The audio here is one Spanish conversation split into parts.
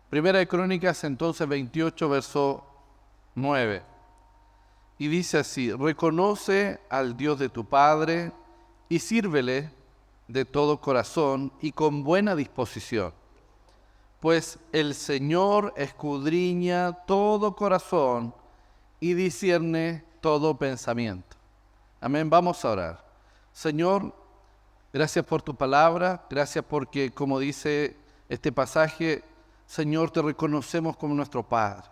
Primera de Crónicas, entonces 28, verso 9. Y dice así: reconoce al Dios de tu Padre y sírvele de todo corazón y con buena disposición, pues el Señor escudriña todo corazón y discierne todo pensamiento. Amén. Vamos a orar. Señor, gracias por tu palabra, gracias porque, como dice este pasaje, Señor, te reconocemos como nuestro Padre.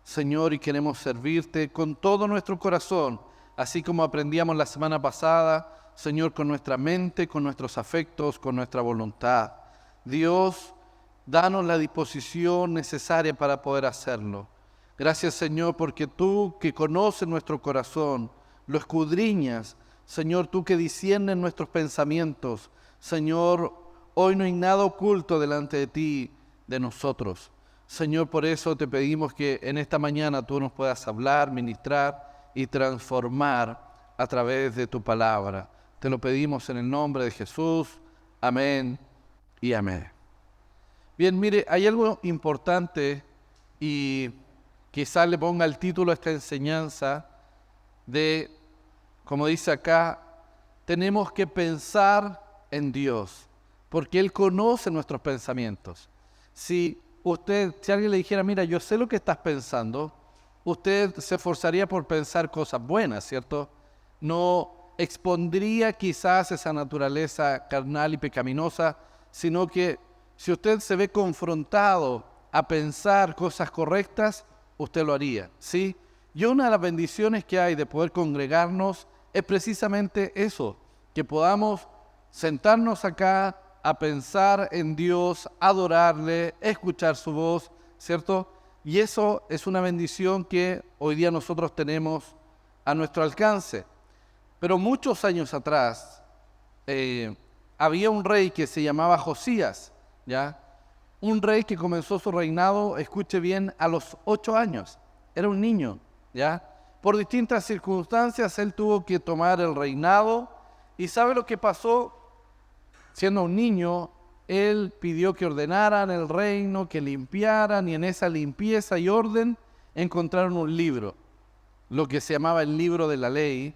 Señor, y queremos servirte con todo nuestro corazón, así como aprendíamos la semana pasada, Señor, con nuestra mente, con nuestros afectos, con nuestra voluntad. Dios, danos la disposición necesaria para poder hacerlo. Gracias, Señor, porque tú que conoces nuestro corazón, lo escudriñas. Señor, tú que disciernes nuestros pensamientos. Señor, hoy no hay nada oculto delante de ti, de nosotros. Señor, por eso te pedimos que en esta mañana tú nos puedas hablar, ministrar y transformar a través de tu palabra. Te lo pedimos en el nombre de Jesús. Amén y amén. Bien, mire, hay algo importante y quizás le ponga el título a esta enseñanza de, como dice acá, tenemos que pensar en Dios, porque Él conoce nuestros pensamientos. Si alguien le dijera, mira, yo sé lo que estás pensando, usted se esforzaría por pensar cosas buenas, ¿cierto? No expondría quizás esa naturaleza carnal y pecaminosa, sino que si usted se ve confrontado a pensar cosas correctas, usted lo haría, ¿sí? Y una de las bendiciones que hay de poder congregarnos es precisamente eso, que podamos sentarnos acá a pensar en Dios, adorarle, escuchar su voz, ¿cierto? Y eso es una bendición que hoy día nosotros tenemos a nuestro alcance. Pero muchos años atrás había un rey que se llamaba Josías, ¿ya? Un rey que comenzó su reinado, escuche bien, a los 8 años. Era un niño, ¿ya? Por distintas circunstancias él tuvo que tomar el reinado. ¿Y sabe lo que pasó? Siendo un niño, él pidió que ordenaran el reino, que limpiaran, y en esa limpieza y orden encontraron un libro, lo que se llamaba el libro de la ley,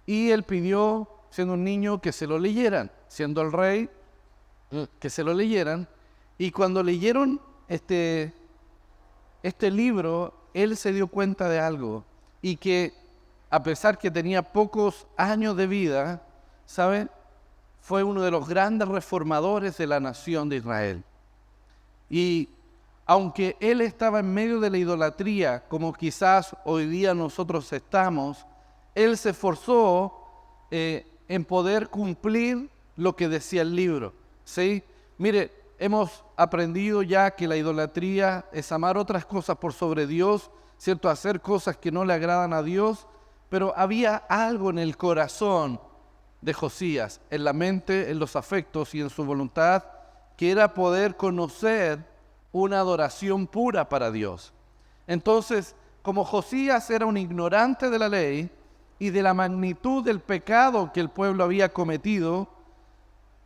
y él pidió, siendo un niño, que se lo leyeran, siendo el rey, que se lo leyeran, y cuando leyeron este libro, él se dio cuenta de algo, y que a pesar que tenía pocos años de vida, ¿sabe?, fue uno de los grandes reformadores de la nación de Israel. Y aunque él estaba en medio de la idolatría, como quizás hoy día nosotros estamos, él se esforzó en poder cumplir lo que decía el libro, ¿sí? Mire, hemos aprendido ya que la idolatría es amar otras cosas por sobre Dios, ¿cierto? Hacer cosas que no le agradan a Dios, pero había algo en el corazón de Josías, en la mente, en los afectos y en su voluntad, que era poder conocer una adoración pura para Dios. Entonces, como Josías era un ignorante de la ley y de la magnitud del pecado que el pueblo había cometido,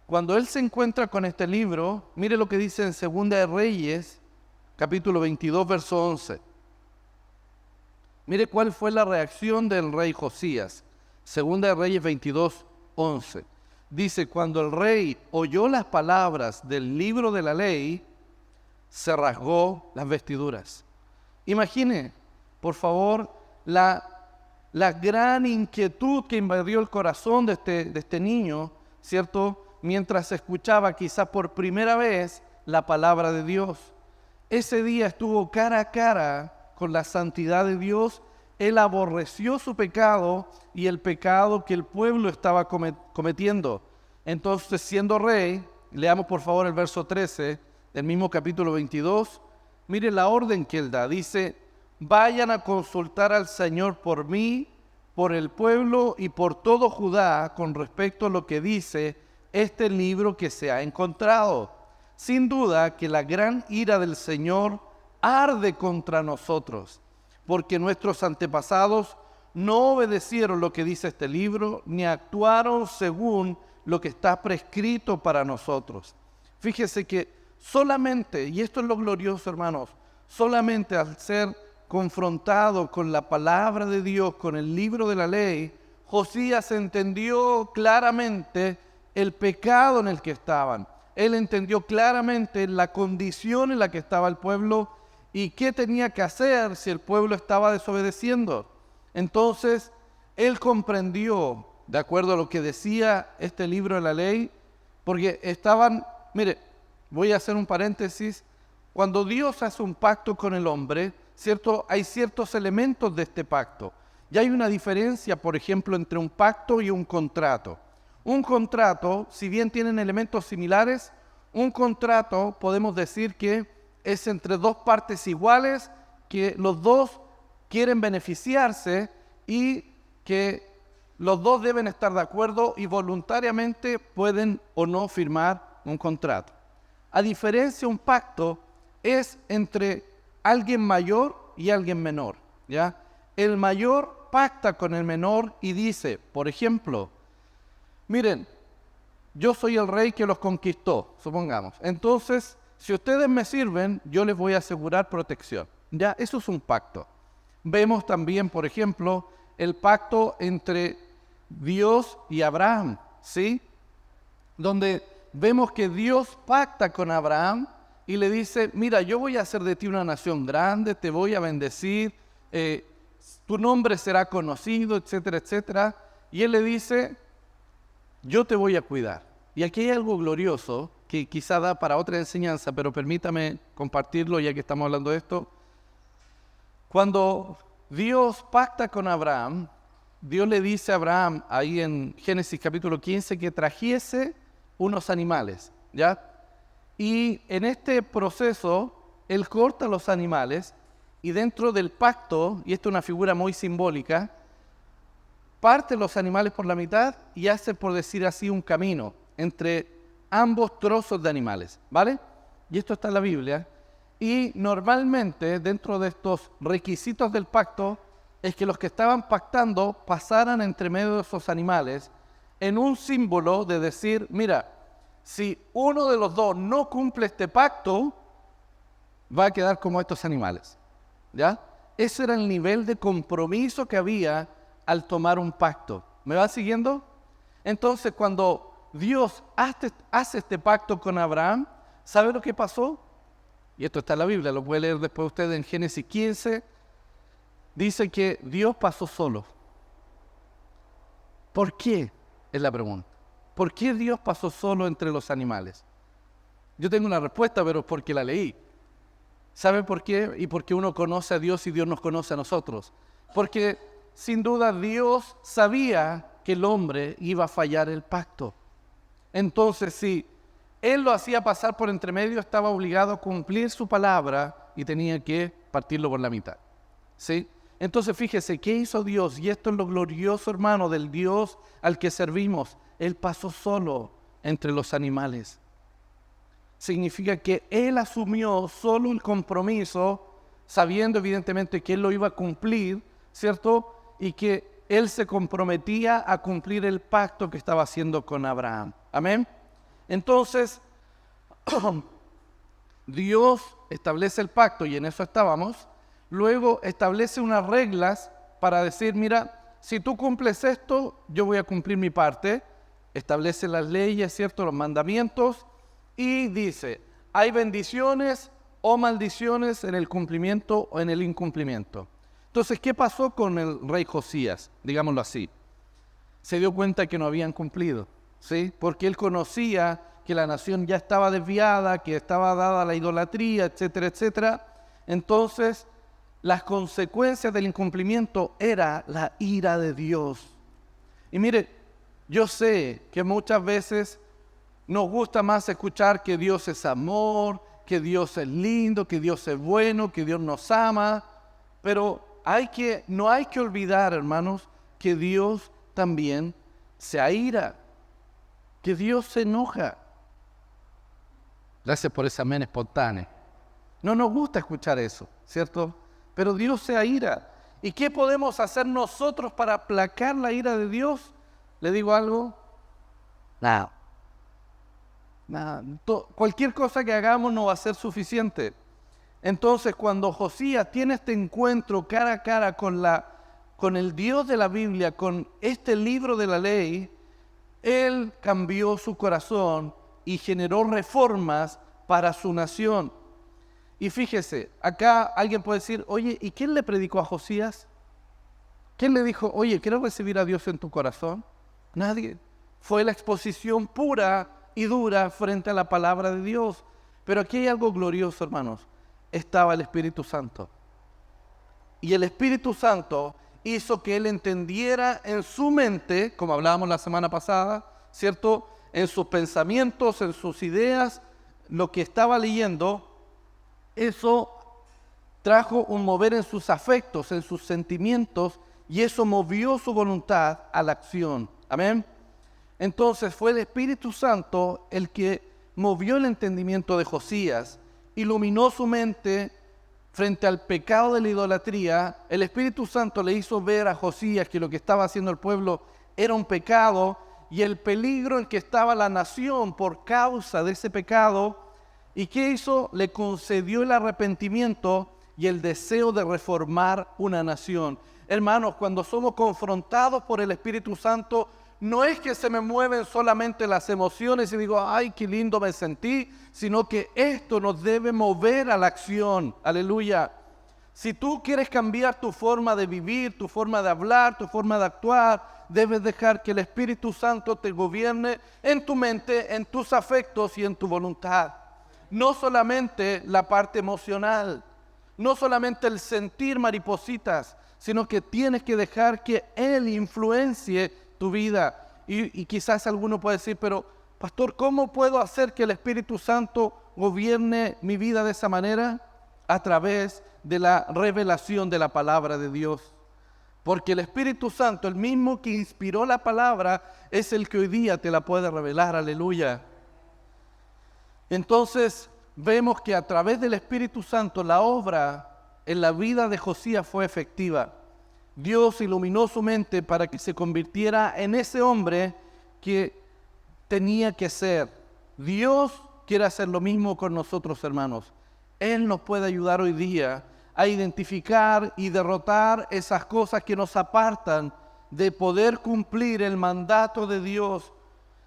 cuando él se encuentra con este libro, mire lo que dice en Segunda de Reyes, capítulo 22, verso 11. Mire cuál fue la reacción del rey Josías. Segunda de Reyes 22, 11. Dice, cuando el rey oyó las palabras del libro de la ley, se rasgó las vestiduras. Imagine, por favor, la gran inquietud que invadió el corazón de este niño, ¿cierto?, mientras escuchaba quizás por primera vez la palabra de Dios. Ese día estuvo cara a cara con la santidad de Dios. Él aborreció su pecado y el pecado que el pueblo estaba cometiendo. Entonces, siendo rey, leamos por favor el verso 13 del mismo capítulo 22. Mire la orden que él da. Dice, vayan a consultar al Señor por mí, por el pueblo y por todo Judá con respecto a lo que dice este libro que se ha encontrado. Sin duda que la gran ira del Señor arde contra nosotros, porque nuestros antepasados no obedecieron lo que dice este libro, ni actuaron según lo que está prescrito para nosotros. Fíjese que solamente, y esto es lo glorioso, hermanos, solamente al ser confrontado con la palabra de Dios, con el libro de la ley, Josías entendió claramente el pecado en el que estaban. Él entendió claramente la condición en la que estaba el pueblo y qué tenía que hacer si el pueblo estaba desobedeciendo. Entonces, él comprendió, de acuerdo a lo que decía este libro de la ley, porque estaban, mire, voy a hacer un paréntesis, cuando Dios hace un pacto con el hombre, ¿cierto? Hay ciertos elementos de este pacto. Y hay una diferencia, por ejemplo, entre un pacto y un contrato. Un contrato, si bien tienen elementos similares, un contrato podemos decir que es entre dos partes iguales, que los dos quieren beneficiarse y que los dos deben estar de acuerdo y voluntariamente pueden o no firmar un contrato. A diferencia, un pacto es entre alguien mayor y alguien menor, ¿ya? El mayor pacta con el menor y dice, por ejemplo, miren, yo soy el rey que los conquistó, supongamos. Entonces, si ustedes me sirven, yo les voy a asegurar protección. Ya, eso es un pacto. Vemos también, por ejemplo, el pacto entre Dios y Abraham, ¿sí? Donde vemos que Dios pacta con Abraham y le dice, mira, yo voy a hacer de ti una nación grande, te voy a bendecir, tu nombre será conocido, etcétera, etcétera. Y él le dice, yo te voy a cuidar. Y aquí hay algo glorioso que quizá da para otra enseñanza, pero permítame compartirlo ya que estamos hablando de esto. Cuando Dios pacta con Abraham, Dios le dice a Abraham, ahí en Génesis capítulo 15, que trajese unos animales, ¿ya? Y en este proceso, él corta los animales y dentro del pacto, y esto es una figura muy simbólica, parte los animales por la mitad y hace, por decir así, un camino entre ambos trozos de animales, ¿vale? Y esto está en la Biblia. Y normalmente, dentro de estos requisitos del pacto, es que los que estaban pactando pasaran entre medio de esos animales en un símbolo de decir, mira, si uno de los dos no cumple este pacto, va a quedar como estos animales, ¿ya? Ese era el nivel de compromiso que había al tomar un pacto. ¿Me va siguiendo? Entonces, cuando Dios hace este pacto con Abraham, ¿sabe lo que pasó? Y esto está en la Biblia, lo puede leer después usted en Génesis 15. Dice que Dios pasó solo. ¿Por qué? Es la pregunta. ¿Por qué Dios pasó solo entre los animales? Yo tengo una respuesta, pero es porque la leí. ¿Sabe por qué? Y porque uno conoce a Dios y Dios nos conoce a nosotros. Porque sin duda Dios sabía que el hombre iba a fallar el pacto. Entonces, si Él lo hacía pasar por entre medio, estaba obligado a cumplir su palabra y tenía que partirlo por la mitad, ¿sí? Entonces, fíjese, ¿qué hizo Dios? Y esto es lo glorioso, hermano, del Dios al que servimos. Él pasó solo entre los animales. Significa que Él asumió solo el compromiso, sabiendo evidentemente que Él lo iba a cumplir, ¿cierto? Y que Él se comprometía a cumplir el pacto que estaba haciendo con Abraham. Amén. Entonces, Dios establece el pacto y en eso estábamos. Luego establece unas reglas para decir, mira, si tú cumples esto, yo voy a cumplir mi parte. Establece las leyes, ¿cierto? Los mandamientos y dice, hay bendiciones o maldiciones en el cumplimiento o en el incumplimiento. Entonces, ¿qué pasó con el rey Josías? Digámoslo así. Se dio cuenta que no habían cumplido, ¿sí? Porque él conocía que la nación ya estaba desviada, que estaba dada a la idolatría, etcétera, etcétera. Entonces, las consecuencias del incumplimiento era la ira de Dios. Y mire, yo sé que muchas veces nos gusta más escuchar que Dios es amor, que Dios es lindo, que Dios es bueno, que Dios nos ama, pero no hay que olvidar, hermanos, que Dios también se aira, que Dios se enoja. Gracias por ese amén espontáneo. No nos gusta escuchar eso, ¿cierto? Pero Dios se aira. ¿Y qué podemos hacer nosotros para aplacar la ira de Dios? ¿Le digo algo? Nada. Cualquier cosa que hagamos no va a ser suficiente. Entonces, cuando Josías tiene este encuentro cara a cara con el Dios de la Biblia, con este libro de la ley, él cambió su corazón y generó reformas para su nación. Y fíjese, acá alguien puede decir, oye, ¿y quién le predicó a Josías? ¿Quién le dijo, oye, ¿quieres recibir a Dios en tu corazón? Nadie. Fue la exposición pura y dura frente a la palabra de Dios. Pero aquí hay algo glorioso, hermanos. Estaba el Espíritu Santo. Y el Espíritu Santo hizo que él entendiera en su mente, como hablábamos la semana pasada, ¿cierto? En sus pensamientos, en sus ideas, lo que estaba leyendo, eso trajo un mover en sus afectos, en sus sentimientos, y eso movió su voluntad a la acción. Amén. Entonces fue el Espíritu Santo el que movió el entendimiento de Josías, iluminó su mente frente al pecado de la idolatría. El Espíritu Santo le hizo ver a Josías que lo que estaba haciendo el pueblo era un pecado y el peligro en que estaba la nación por causa de ese pecado. ¿Y qué hizo? Le concedió el arrepentimiento y el deseo de reformar una nación. Hermanos, cuando somos confrontados por el Espíritu Santo, no es que se me mueven solamente las emociones y digo, ay, qué lindo me sentí, sino que esto nos debe mover a la acción. Aleluya. Si tú quieres cambiar tu forma de vivir, tu forma de hablar, tu forma de actuar, debes dejar que el Espíritu Santo te gobierne en tu mente, en tus afectos y en tu voluntad. No solamente la parte emocional, no solamente el sentir maripositas, sino que tienes que dejar que Él influencie tu vida. Y quizás alguno puede decir, pero pastor, ¿cómo puedo hacer que el Espíritu Santo gobierne mi vida de esa manera? A través de la revelación de la palabra de Dios. Porque el Espíritu Santo, el mismo que inspiró la palabra, es el que hoy día te la puede revelar. Aleluya. Entonces vemos que a través del Espíritu Santo la obra en la vida de Josías fue efectiva. Dios iluminó su mente para que se convirtiera en ese hombre que tenía que ser. Dios quiere hacer lo mismo con nosotros, hermanos. Él nos puede ayudar hoy día a identificar y derrotar esas cosas que nos apartan de poder cumplir el mandato de Dios.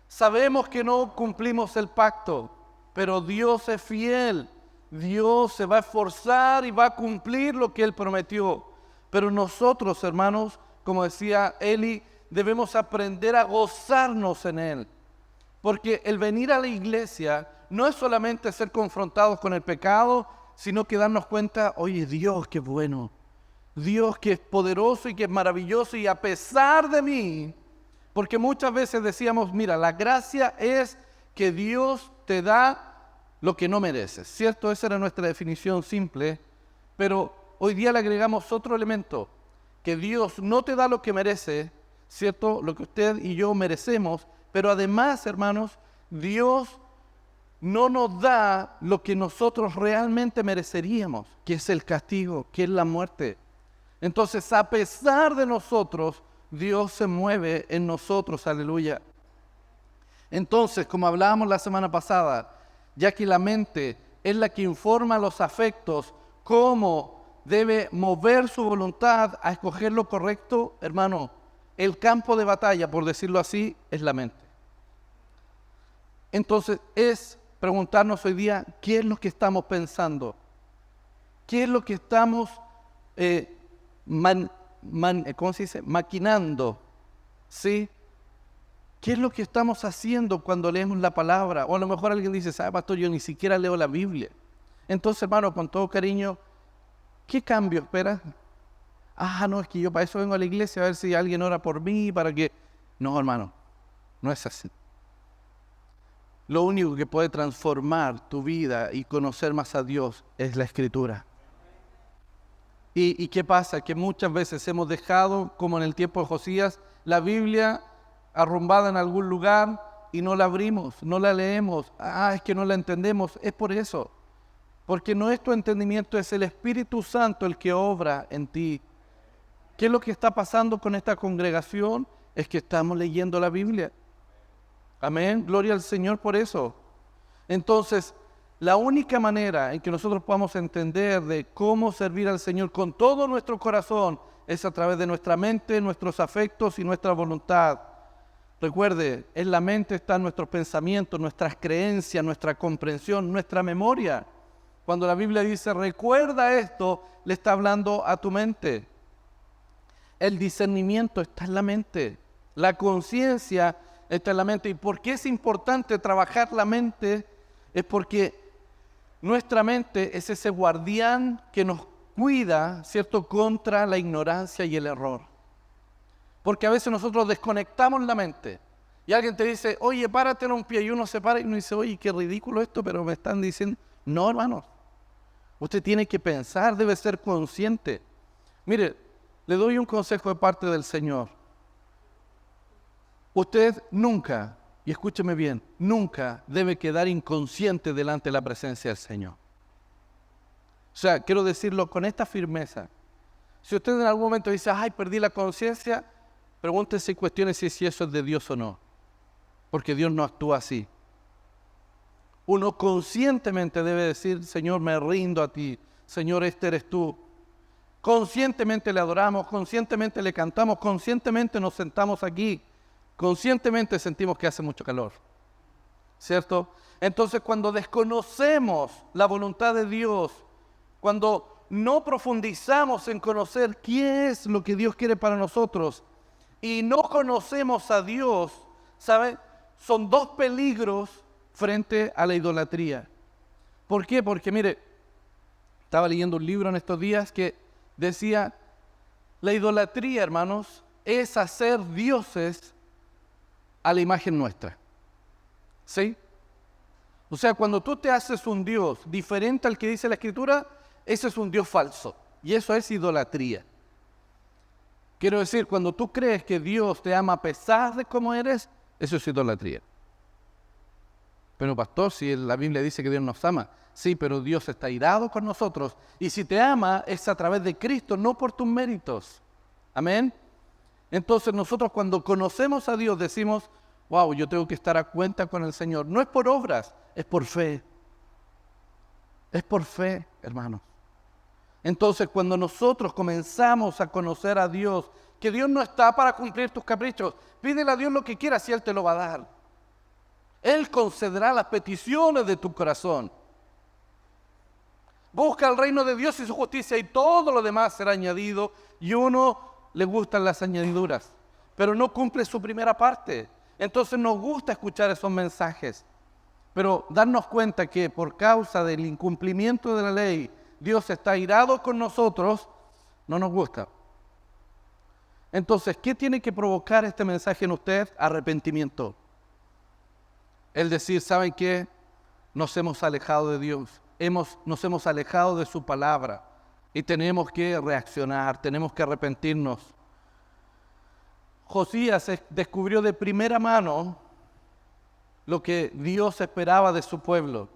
Sabemos que no cumplimos el pacto, pero Dios es fiel. Dios se va a esforzar y va a cumplir lo que Él prometió. Pero nosotros, hermanos, como decía Eli, debemos aprender a gozarnos en Él. Porque el venir a la iglesia no es solamente ser confrontados con el pecado, sino que darnos cuenta, oye, Dios qué bueno, Dios que es poderoso y que es maravilloso, y a pesar de mí, porque muchas veces decíamos, mira, la gracia es que Dios te da lo que no mereces, ¿cierto? Esa era nuestra definición simple, pero hoy día le agregamos otro elemento, que Dios no te da lo que merece, ¿cierto? Lo que usted y yo merecemos, pero además, hermanos, Dios no nos da lo que nosotros realmente mereceríamos, que es el castigo, que es la muerte. Entonces, a pesar de nosotros, Dios se mueve en nosotros, aleluya. Entonces, como hablábamos la semana pasada, ya que la mente es la que informa los afectos, cómo debe mover su voluntad a escoger lo correcto, hermano, el campo de batalla, por decirlo así, es la mente. Entonces, es preguntarnos hoy día, ¿qué es lo que estamos pensando? ¿Qué es lo que estamos maquinando? ¿Sí? ¿Qué es lo que estamos haciendo cuando leemos la palabra? O a lo mejor alguien dice, ¿sabe, pastor? Yo ni siquiera leo la Biblia. Entonces, hermano, con todo cariño, ¿qué cambio esperas? No, es que yo para eso vengo a la iglesia, a ver si alguien ora por mí, para que... No, hermano, no es así. Lo único que puede transformar tu vida y conocer más a Dios es la Escritura. ¿Y qué pasa? Que muchas veces hemos dejado, como en el tiempo de Josías, la Biblia arrumbada en algún lugar y no la abrimos, no la leemos. Es que no la entendemos. Es por eso. Porque no es tu entendimiento, es el Espíritu Santo el que obra en ti. ¿Qué es lo que está pasando con esta congregación? Es que estamos leyendo la Biblia. Amén, gloria al Señor por eso. Entonces, la única manera en que nosotros podamos entender de cómo servir al Señor con todo nuestro corazón es a través de nuestra mente, nuestros afectos y nuestra voluntad. Recuerde, en la mente están nuestros pensamientos, nuestras creencias, nuestra comprensión, nuestra memoria. Cuando la Biblia dice, recuerda esto, le está hablando a tu mente. El discernimiento está en la mente. La conciencia está en la mente. ¿Y por qué es importante trabajar la mente? Es porque nuestra mente es ese guardián que nos cuida, ¿cierto?, contra la ignorancia y el error. Porque a veces nosotros desconectamos la mente. Y alguien te dice, oye, párate en un pie. Y uno se para y uno dice, oye, qué ridículo esto, pero me están diciendo. No, hermanos. Usted tiene que pensar, debe ser consciente. Mire, le doy un consejo de parte del Señor. Usted nunca, y escúcheme bien, nunca debe quedar inconsciente delante de la presencia del Señor. O sea, quiero decirlo con esta firmeza. Si usted en algún momento dice, ay, perdí la conciencia, pregúntese y cuestiónese si eso es de Dios o no. Porque Dios no actúa así. Uno conscientemente debe decir, Señor, me rindo a ti. Señor, este eres tú. Conscientemente le adoramos, conscientemente le cantamos, conscientemente nos sentamos aquí. Conscientemente sentimos que hace mucho calor. ¿Cierto? Entonces, cuando desconocemos la voluntad de Dios, cuando no profundizamos en conocer qué es lo que Dios quiere para nosotros y no conocemos a Dios, ¿sabe? Son dos peligros frente a la idolatría. ¿Por qué? Porque mire, estaba leyendo un libro en estos días que decía, la idolatría, hermanos, es hacer dioses a la imagen nuestra. ¿Sí? O sea, cuando tú te haces un Dios diferente al que dice la Escritura, ese es un Dios falso. Y eso es idolatría. Quiero decir, cuando tú crees que Dios te ama a pesar de cómo eres, eso es idolatría. Pero pastor, si la Biblia dice que Dios nos ama, sí, pero Dios está irado con nosotros. Y si te ama es a través de Cristo, no por tus méritos. Amén. Entonces nosotros cuando conocemos a Dios decimos, wow, yo tengo que estar a cuenta con el Señor. No es por obras, es por fe. Es por fe, hermanos. Entonces cuando nosotros comenzamos a conocer a Dios, que Dios no está para cumplir tus caprichos, pídele a Dios lo que quieras y Él te lo va a dar. Él concederá las peticiones de tu corazón. Busca el reino de Dios y su justicia y todo lo demás será añadido. Y uno le gustan las añadiduras, pero no cumple su primera parte. Entonces nos gusta escuchar esos mensajes. Pero darnos cuenta que por causa del incumplimiento de la ley, Dios está irado con nosotros, no nos gusta. Entonces, ¿qué tiene que provocar este mensaje en usted? Arrepentimiento. El decir, ¿saben qué? Nos hemos alejado de Dios, nos hemos alejado de su palabra y tenemos que reaccionar, tenemos que arrepentirnos. Josías descubrió de primera mano lo que Dios esperaba de su pueblo.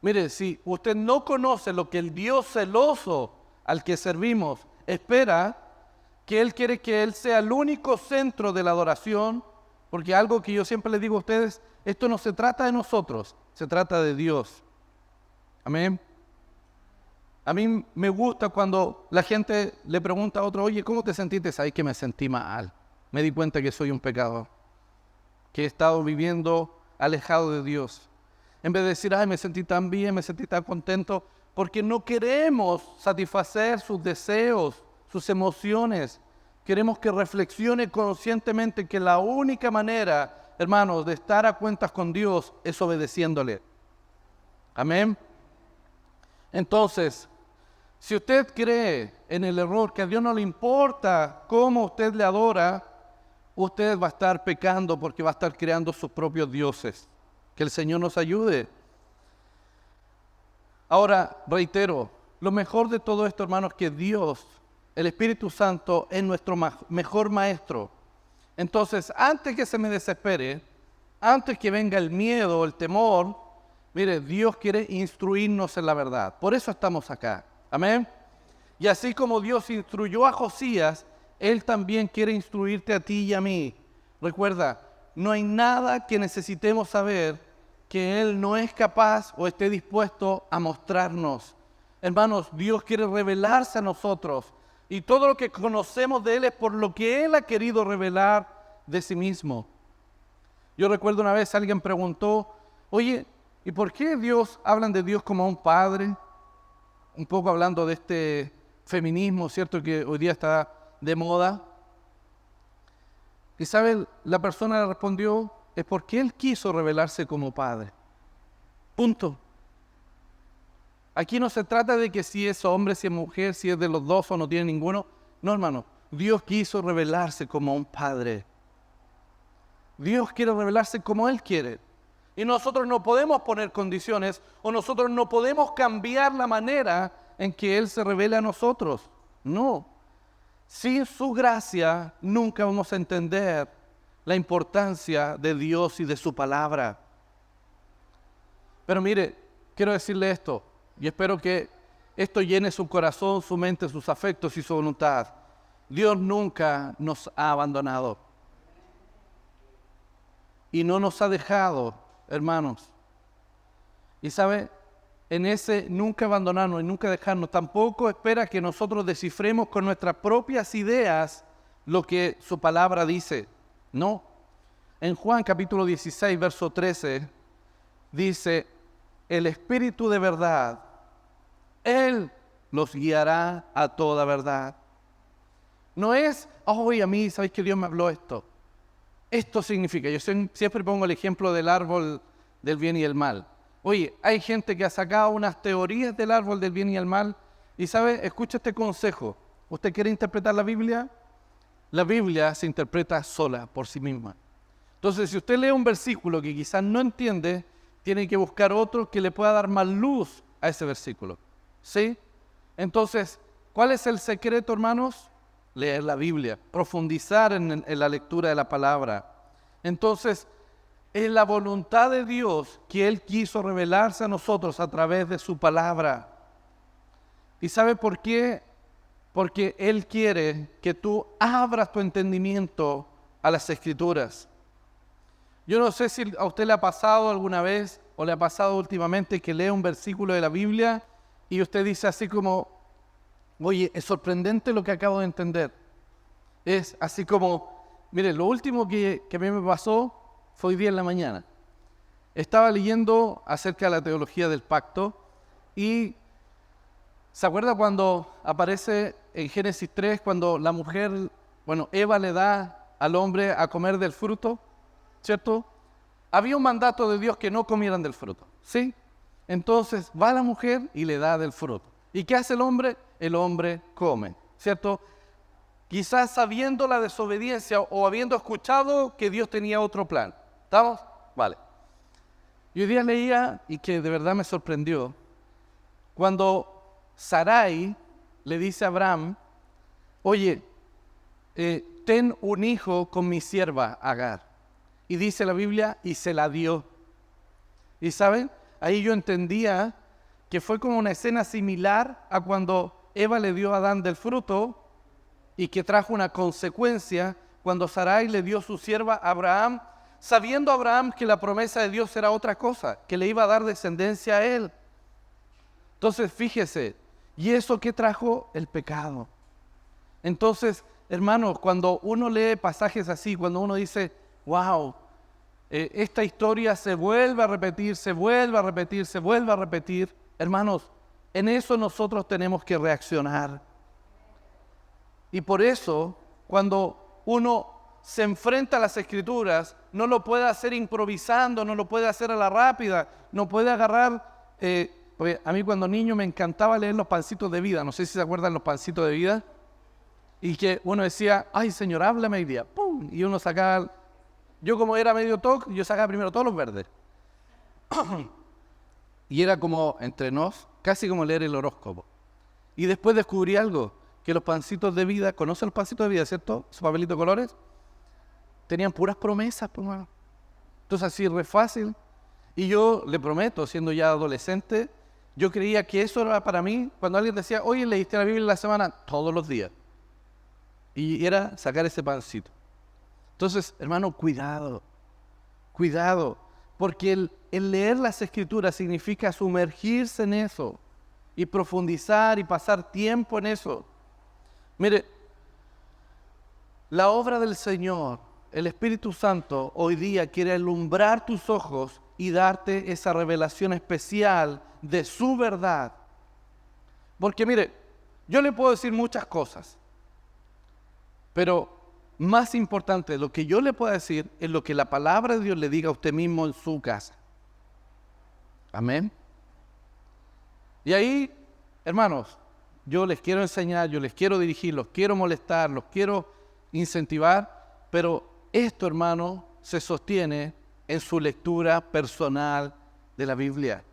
Mire, si usted no conoce lo que el Dios celoso al que servimos espera, que Él quiere que Él sea el único centro de la adoración, porque algo que yo siempre les digo a ustedes, esto no se trata de nosotros, se trata de Dios. Amén. A mí me gusta cuando la gente le pregunta a otro, oye, ¿cómo te sentiste? Sabes que me sentí mal. Me di cuenta que soy un pecador, que he estado viviendo alejado de Dios. En vez de decir, ay, me sentí tan bien, me sentí tan contento, porque no queremos satisfacer sus deseos, sus emociones. Queremos que reflexione conscientemente que la única manera, hermanos, de estar a cuentas con Dios es obedeciéndole. Amén. Entonces, si usted cree en el error, que a Dios no le importa cómo usted le adora, usted va a estar pecando porque va a estar creando sus propios dioses. Que el Señor nos ayude. Ahora, reitero, lo mejor de todo esto, hermanos, que Dios, el Espíritu Santo, es nuestro mejor maestro. Entonces, antes que se me desespere, antes que venga el miedo, el temor, mire, Dios quiere instruirnos en la verdad. Por eso estamos acá. Amén. Y así como Dios instruyó a Josías, Él también quiere instruirte a ti y a mí. Recuerda, no hay nada que necesitemos saber que Él no es capaz o esté dispuesto a mostrarnos. Hermanos, Dios quiere revelarse a nosotros y todo lo que conocemos de Él es por lo que Él ha querido revelar de sí mismo. Yo recuerdo una vez alguien preguntó, oye, ¿y por qué hablan de Dios como un padre? Un poco hablando de este feminismo, ¿cierto? Que hoy día está de moda. Y ¿sabe? La persona le respondió, es porque Él quiso revelarse como padre. Punto. Aquí no se trata de que si es hombre, si es mujer, si es de los dos o no tiene ninguno. No, hermano. Dios quiso revelarse como un padre. Dios quiere revelarse como Él quiere. Y nosotros no podemos poner condiciones o nosotros no podemos cambiar la manera en que Él se revela a nosotros. No. Sin su gracia nunca vamos a entender la importancia de Dios y de su palabra. Pero mire, quiero decirle esto, y espero que esto llene su corazón, su mente, sus afectos y su voluntad. Dios nunca nos ha abandonado. Y no nos ha dejado, hermanos. Y sabe, en ese nunca abandonarnos y nunca dejarnos, tampoco espera que nosotros descifremos con nuestras propias ideas lo que su palabra dice. No. En Juan capítulo 16, verso 13, dice, el Espíritu de verdad, Él los guiará a toda verdad. No es, hoy a mí, ¿sabéis que Dios me habló esto? Esto significa, yo siempre pongo el ejemplo del árbol del bien y el mal. Oye, hay gente que ha sacado unas teorías del árbol del bien y el mal y sabe, escucha este consejo. ¿Usted quiere interpretar la Biblia? La Biblia se interpreta sola, por sí misma. Entonces, si usted lee un versículo que quizás no entiende, tiene que buscar otro que le pueda dar más luz a ese versículo. ¿Sí? Entonces, ¿cuál es el secreto, hermanos? Leer la Biblia, profundizar en la lectura de la palabra. Entonces, es la voluntad de Dios que Él quiso revelarse a nosotros a través de su palabra. ¿Y sabe por qué? Porque Él quiere que tú abras tu entendimiento a las Escrituras. Yo no sé si a usted le ha pasado alguna vez o le ha pasado últimamente que lee un versículo de la Biblia y usted dice así como, oye, es sorprendente lo que acabo de entender. Es así como, mire, lo último que a mí me pasó fue hoy día en la mañana. Estaba leyendo acerca de la teología del pacto y ¿se acuerda cuando aparece en Génesis 3 cuando la mujer, Eva le da al hombre a comer del fruto? ¿Cierto? Había un mandato de Dios que no comieran del fruto, ¿sí? Entonces va la mujer y le da del fruto. ¿Y qué hace el hombre? El hombre come, ¿cierto? Quizás sabiendo la desobediencia o habiendo escuchado que Dios tenía otro plan. ¿Estamos? Vale. Y hoy día leía y que de verdad me sorprendió cuando Sarai le dice a Abraham, oye, ten un hijo con mi sierva Agar. Y dice la Biblia, y se la dio. Y ¿saben? Ahí yo entendía que fue como una escena similar a cuando Eva le dio a Adán del fruto y que trajo una consecuencia cuando Sarai le dio su sierva a Abraham, sabiendo Abraham que la promesa de Dios era otra cosa, que le iba a dar descendencia a él. Entonces, fíjese, ¿y eso qué trajo? El pecado. Entonces, hermanos, cuando uno lee pasajes así, cuando uno dice, wow, esta historia se vuelve a repetir, se vuelve a repetir, se vuelve a repetir, hermanos, en eso nosotros tenemos que reaccionar. Y por eso, cuando uno se enfrenta a las Escrituras, no lo puede hacer improvisando, no lo puede hacer a la rápida, no puede agarrar... porque a mí cuando niño me encantaba leer los pancitos de vida, no sé si se acuerdan los pancitos de vida, y que uno decía, ay Señor, háblame hoy día, ¡pum! Y uno sacaba, yo como era medio TOC, yo sacaba primero todos los verdes. Y era como, entre nos, casi como leer el horóscopo. Y después descubrí algo, que los pancitos de vida, ¿conocen los pancitos de vida, cierto? Su papelito de colores, tenían puras promesas, pues, hermano. Entonces así, re fácil. Y yo le prometo, siendo ya adolescente, yo creía que eso era para mí, cuando alguien decía, oye, ¿leíste la Biblia la semana? Todos los días. Y era sacar ese pancito. Entonces, hermano, cuidado, cuidado, Porque el leer las Escrituras significa sumergirse en eso y profundizar y pasar tiempo en eso. Mire, la obra del Señor, el Espíritu Santo, hoy día quiere alumbrar tus ojos y darte esa revelación especial de su verdad. Porque mire, yo le puedo decir muchas cosas, pero más importante, lo que yo le puedo decir es lo que la palabra de Dios le diga a usted mismo en su casa. Amén. Y ahí, hermanos, yo les quiero enseñar, yo les quiero dirigir, los quiero molestar, los quiero incentivar, pero esto, hermano, se sostiene en su lectura personal de la Biblia.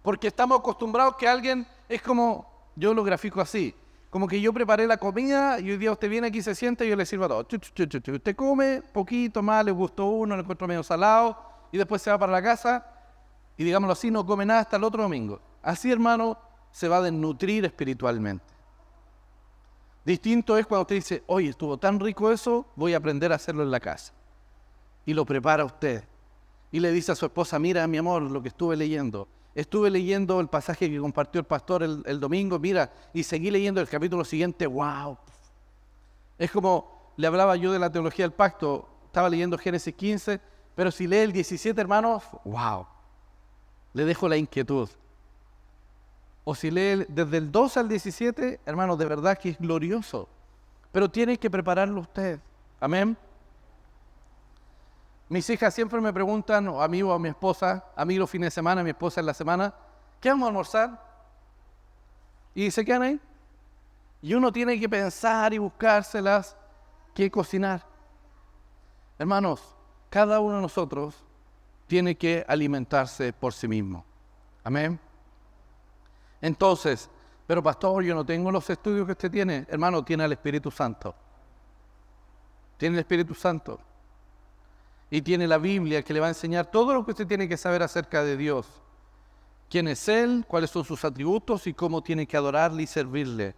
Porque estamos acostumbrados que alguien es como, yo lo grafico así, como que yo preparé la comida y hoy día usted viene aquí, se sienta y yo le sirvo todo. Usted come poquito más, le gustó uno, le encuentro medio salado y después se va para la casa y, digámoslo así, no come nada hasta el otro domingo. Así, hermano, se va a desnutrir espiritualmente. Distinto es cuando usted dice, oye, estuvo tan rico eso, voy a aprender a hacerlo en la casa. Y lo prepara usted. Y le dice a su esposa, mira, mi amor, lo que estuve leyendo. Estuve leyendo el pasaje que compartió el pastor el domingo, mira, y seguí leyendo el capítulo siguiente, wow. Es como, le hablaba yo de la teología del pacto, estaba leyendo Génesis 15, pero si lee el 17, hermanos, wow, le dejo la inquietud. O si lee desde el 2 al 17, hermanos, de verdad que es glorioso. Pero tiene que prepararlo usted. Amén. Mis hijas siempre me preguntan, o a mí o a mi esposa, a mí los fines de semana, a mi esposa en la semana, ¿qué vamos a almorzar? Y se quedan ahí. Y uno tiene que pensar y buscárselas qué cocinar. Hermanos, cada uno de nosotros tiene que alimentarse por sí mismo. Amén. Entonces, pero pastor, yo no tengo los estudios que usted tiene. Hermano, tiene al Espíritu Santo. Tiene el Espíritu Santo. Y tiene la Biblia que le va a enseñar todo lo que usted tiene que saber acerca de Dios. Quién es Él, cuáles son sus atributos y cómo tiene que adorarle y servirle.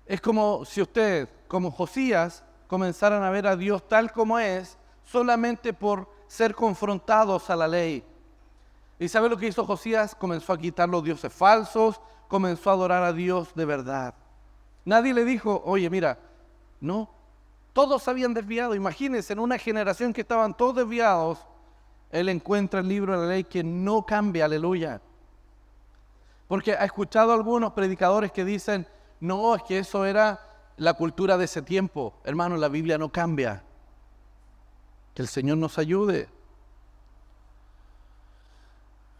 Es como si usted, como Josías, comenzaran a ver a Dios tal como es, solamente por ser confrontados a la ley. ¿Y sabe lo que hizo Josías? Comenzó a quitar los dioses falsos, comenzó a adorar a Dios de verdad. Nadie le dijo, oye, mira, no. Todos se habían desviado. Imagínense, en una generación que estaban todos desviados, él encuentra el libro de la ley que no cambia, aleluya. Porque ha escuchado a algunos predicadores que dicen, no, es que eso era la cultura de ese tiempo. Hermano, la Biblia no cambia. Que el Señor nos ayude.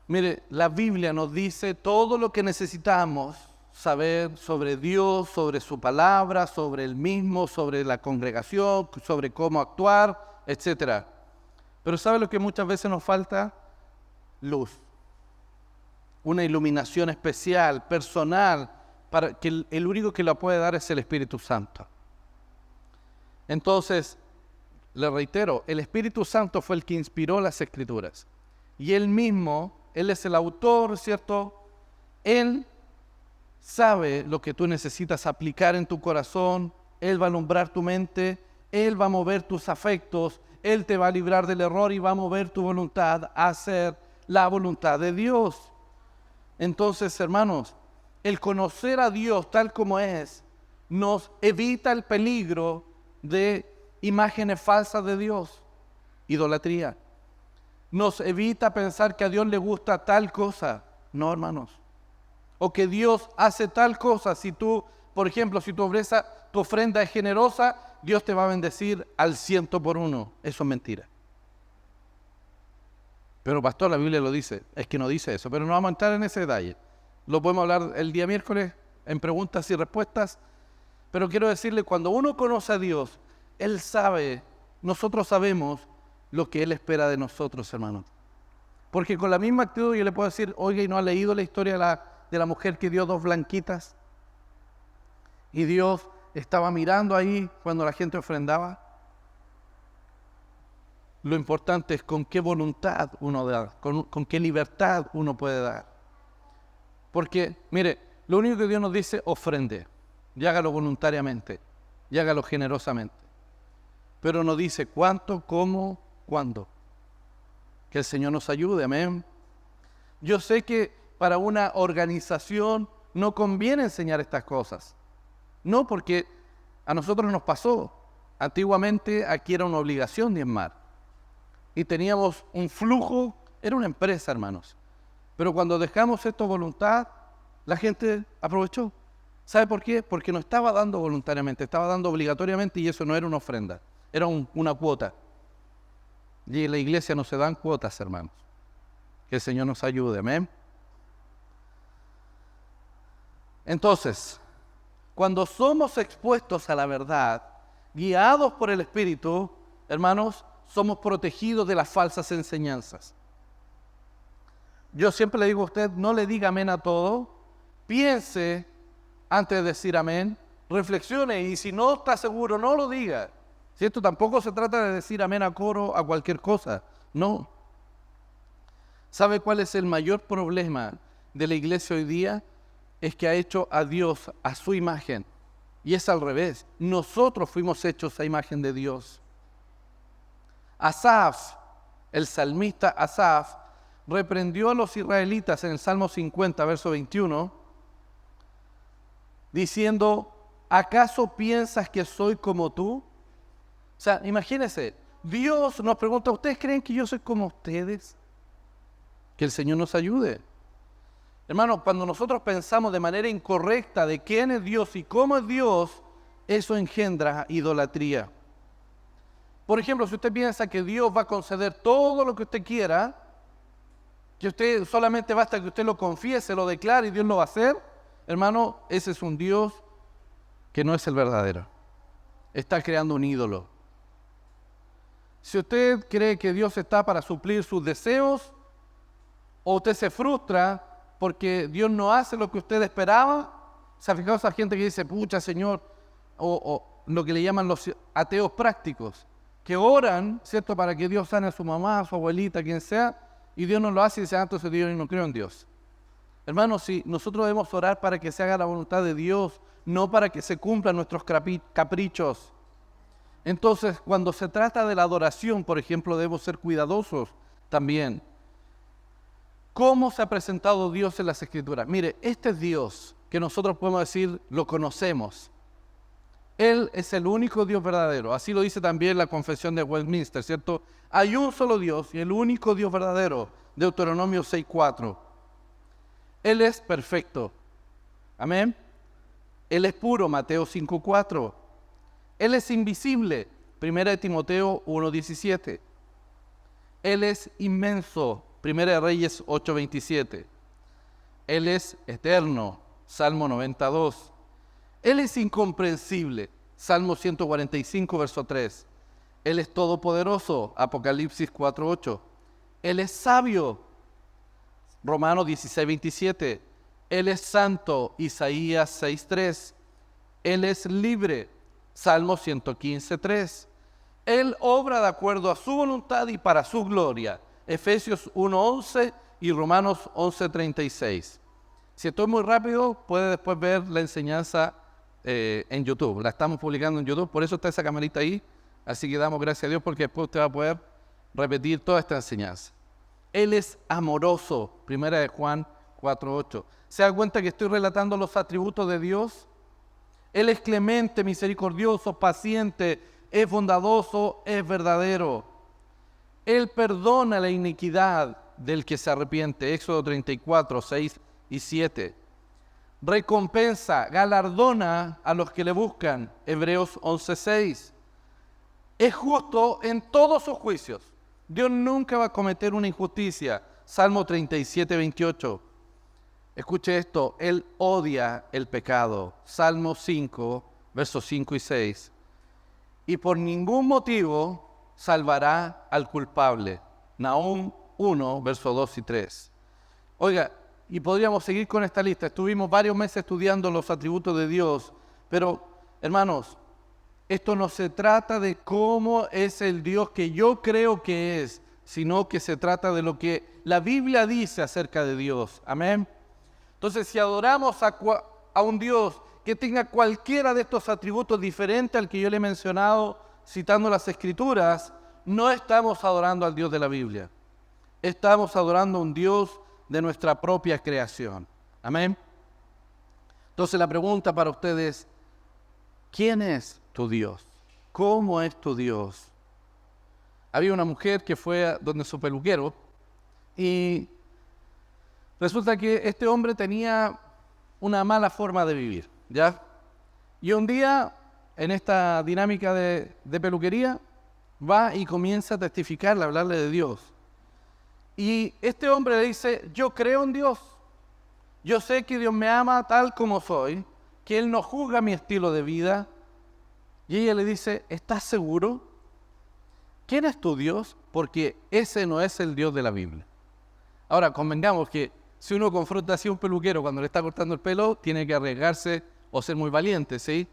Mire, la Biblia nos dice todo lo que necesitamos saber sobre Dios, sobre su palabra, sobre Él mismo, sobre la congregación, sobre cómo actuar, etc. Pero ¿sabe lo que muchas veces nos falta? Luz. Una iluminación especial, personal, para que el único que la puede dar es el Espíritu Santo. Entonces, le reitero, el Espíritu Santo fue el que inspiró las Escrituras. Y Él mismo, Él es el autor, ¿cierto? Él sabe lo que tú necesitas aplicar en tu corazón. Él va a alumbrar tu mente. Él va a mover tus afectos. Él te va a librar del error y va a mover tu voluntad a hacer la voluntad de Dios. Entonces, hermanos, el conocer a Dios tal como es nos evita el peligro de imágenes falsas de Dios, idolatría. Nos evita pensar que a Dios le gusta tal cosa. No, hermanos. O que Dios hace tal cosa. Si tú, por ejemplo, si tu ofrenda es generosa, Dios te va a bendecir al 100%. Eso es mentira. Pero pastor, la Biblia lo dice. Es que no dice eso, pero no vamos a entrar en ese detalle. Lo podemos hablar el día miércoles en preguntas y respuestas. Pero quiero decirle, cuando uno conoce a Dios, Él sabe, nosotros sabemos lo que Él espera de nosotros, hermanos. Porque con la misma actitud yo le puedo decir, oiga, ¿y no ha leído la historia de la mujer que dio 2 blanquitas? Y Dios estaba mirando ahí cuando la gente ofrendaba. Lo importante es con qué voluntad uno da, con qué libertad uno puede dar. Porque, mire, lo único que Dios nos dice, ofrende. Y hágalo voluntariamente. Y hágalo generosamente. Pero no dice cuánto, cómo, cuándo. Que el Señor nos ayude, amén. Yo sé que para una organización no conviene enseñar estas cosas. No, porque a nosotros nos pasó. Antiguamente aquí era una obligación diezmar. Y teníamos un flujo, era una empresa, hermanos. Pero cuando dejamos esto voluntad, la gente aprovechó. ¿Sabe por qué? Porque no estaba dando voluntariamente, estaba dando obligatoriamente y eso no era una ofrenda, era una cuota. Y en la iglesia no se dan cuotas, hermanos. Que el Señor nos ayude, amén. Entonces, cuando somos expuestos a la verdad, guiados por el Espíritu, hermanos, somos protegidos de las falsas enseñanzas. Yo siempre le digo a usted, no le diga amén a todo, piense antes de decir amén, reflexione y si no está seguro, no lo diga. Si esto tampoco se trata de decir amén a coro a cualquier cosa, no. ¿Sabe cuál es el mayor problema de la iglesia hoy día? Es que ha hecho a Dios a su imagen. Y es al revés. Nosotros fuimos hechos a imagen de Dios. Asaf, el salmista Asaf, reprendió a los israelitas en el Salmo 50, verso 21, diciendo, ¿acaso piensas que soy como tú? O sea, imagínense, Dios nos pregunta, ¿ustedes creen que yo soy como ustedes? Que el Señor nos ayude. Hermanos, cuando nosotros pensamos de manera incorrecta de quién es Dios y cómo es Dios, eso engendra idolatría. Por ejemplo, si usted piensa que Dios va a conceder todo lo que usted quiera, que usted solamente basta que usted lo confiese, lo declare y Dios lo va a hacer, hermano, ese es un Dios que no es el verdadero. Está creando un ídolo. Si usted cree que Dios está para suplir sus deseos, o usted se frustra porque Dios no hace lo que usted esperaba, ¿se ha fijado esa gente que dice, pucha Señor, o lo que le llaman los ateos prácticos, que oran, ¿cierto?, para que Dios sane a su mamá, a su abuelita, quien sea, y Dios no lo hace y dice, entonces Dios no creo en Dios. Hermanos, sí, nosotros debemos orar para que se haga la voluntad de Dios, no para que se cumplan nuestros caprichos. Entonces, cuando se trata de la adoración, por ejemplo, debemos ser cuidadosos también. ¿Cómo se ha presentado Dios en las Escrituras? Mire, este es Dios que nosotros podemos decir, lo conocemos. Él es el único Dios verdadero. Así lo dice también la Confesión de Westminster, ¿cierto? Hay un solo Dios y el único Dios verdadero, Deuteronomio 6:4. Él es perfecto. Amén. Él es puro, Mateo 5:4. Él es invisible, 1 Timoteo 1:17. Él es inmenso, 1 Reyes 8:27. Él es eterno, Salmo 92. Él es incomprensible, Salmo 145, verso 3. Él es todopoderoso, Apocalipsis 4:8. Él es sabio, Romanos 16:27. Él es santo, Isaías 6:3. Él es libre, Salmo 115:3. Él obra de acuerdo a su voluntad y para su gloria, Efesios 1:11 y Romanos 11:36. Si estoy muy rápido, puede después ver la enseñanza en YouTube. La estamos publicando en YouTube, por eso está esa camarita ahí. Así que damos gracias a Dios porque después usted va a poder repetir toda esta enseñanza. Él es amoroso, 1 Juan 4:8. ¿Se da cuenta que estoy relatando los atributos de Dios? Él es clemente, misericordioso, paciente, es bondadoso, es verdadero. Él perdona la iniquidad del que se arrepiente, Éxodo 34, 6 y 7. Recompensa, galardona a los que le buscan, Hebreos 11:6. Es justo en todos sus juicios. Dios nunca va a cometer una injusticia, Salmo 37:28. Escuche esto, Él odia el pecado, Salmo 5, versos 5 y 6. Y por ningún motivo salvará al culpable, Nahum 1, versos 2 y 3. Oiga, y podríamos seguir con esta lista. Estuvimos varios meses estudiando los atributos de Dios, pero, hermanos, esto no se trata de cómo es el Dios que yo creo que es, sino que se trata de lo que la Biblia dice acerca de Dios. Amén. Entonces, si adoramos a un Dios que tenga cualquiera de estos atributos diferentes al que yo le he mencionado, citando las Escrituras, no estamos adorando al Dios de la Biblia. estamos adorando a un Dios de nuestra propia creación. Amén. Entonces la pregunta para ustedes, ¿quién es tu Dios? ¿Cómo es tu Dios? Había una mujer que fue donde su peluquero y resulta que este hombre tenía una mala forma de vivir, ¿ya? Y un día, en esta dinámica de peluquería, va y comienza a testificarle, a hablarle de Dios. Y este hombre le dice, yo creo en Dios. Yo sé que Dios me ama tal como soy, que Él no juzga mi estilo de vida. Y ella le dice, ¿estás seguro? ¿Quién es tu Dios? Porque ese no es el Dios de la Biblia. Ahora, convengamos que si uno confronta así a un peluquero cuando le está cortando el pelo, tiene que arriesgarse o ser muy valiente, ¿sí?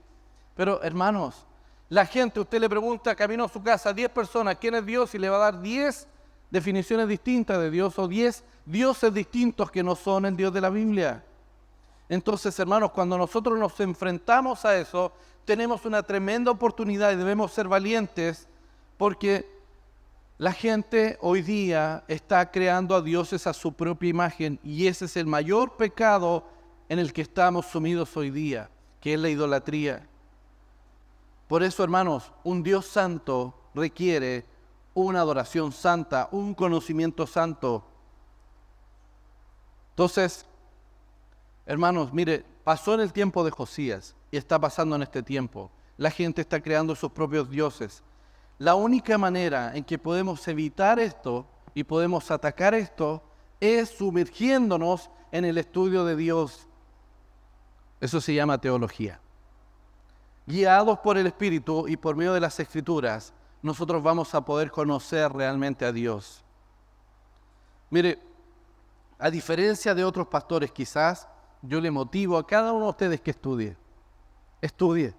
Pero, hermanos, la gente, usted le pregunta, caminó a su casa, 10 personas, ¿quién es Dios? Y le va a dar 10 definiciones distintas de Dios o 10 dioses distintos que no son el Dios de la Biblia. Entonces, hermanos, cuando nosotros nos enfrentamos a eso, tenemos una tremenda oportunidad y debemos ser valientes porque la gente hoy día está creando a dioses a su propia imagen y ese es el mayor pecado en el que estamos sumidos hoy día, que es la idolatría. Por eso, hermanos, un Dios santo requiere una adoración santa, un conocimiento santo. Entonces, hermanos, mire, pasó en el tiempo de Josías y está pasando en este tiempo. La gente está creando sus propios dioses. La única manera en que podemos evitar esto y podemos atacar esto es sumergiéndonos en el estudio de Dios. Eso se llama teología. Guiados por el Espíritu y por medio de las Escrituras, nosotros vamos a poder conocer realmente a Dios. Mire, a diferencia de otros pastores quizás, yo le motivo a cada uno de ustedes que estudie. Estudie.